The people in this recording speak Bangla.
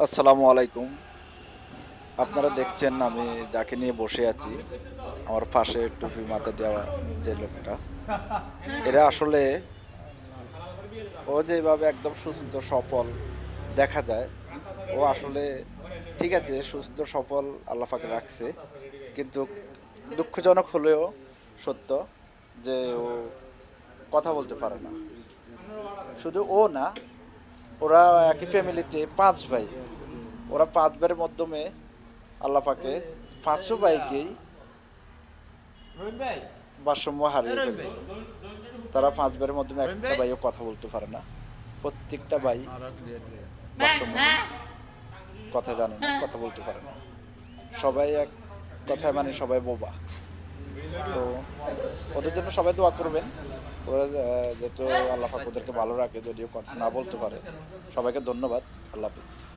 আসসালামু আলাইকুম। আপনারা দেখছেন আমি যাকে নিয়ে বসে আছি, আমার পাশে টুপি মাথায় দেওয়া যে লোকটা, এরা আসলে ও যেভাবে একদম সুস্থ সফল দেখা যায়, ও আসলে ঠিক আছে সুস্থ সফল আল্লাহ পাক রাখছে। কিন্তু দুঃখজনক হলেও সত্য যে ও কথা বলতে পারে না। শুধু ও না, ওরা একই ফ্যামিলিতে ৫ ভাই। ওরা ৫ ভাইয়ের মাধ্যমে আল্লাহ পাকে ৫ও ভাইকেই রহিম ভাই, ভারসাম্য হারিয়ে রহিম ভাই, ফেলেছে। তারা ৫ ভাইয়ের মাধ্যমে রহিম একটা ভাই। ভাইও কথা বলতে পারে না। প্রত্যেকটা ভাই ভারসাম্যহীন, কথা জানে না, কথা বলতে পারে না। সবাই এক কথায় মানে সবাই বোবা। তো ওদের জন্য সবাই দোয়া করবেন। ওরা যাতে আল্লাহ পাক ওদেরকে ভালো রাখে, যদিও কথা না বলতে পারে। সবাইকে ধন্যবাদ। আল্লাহ হাফেজ।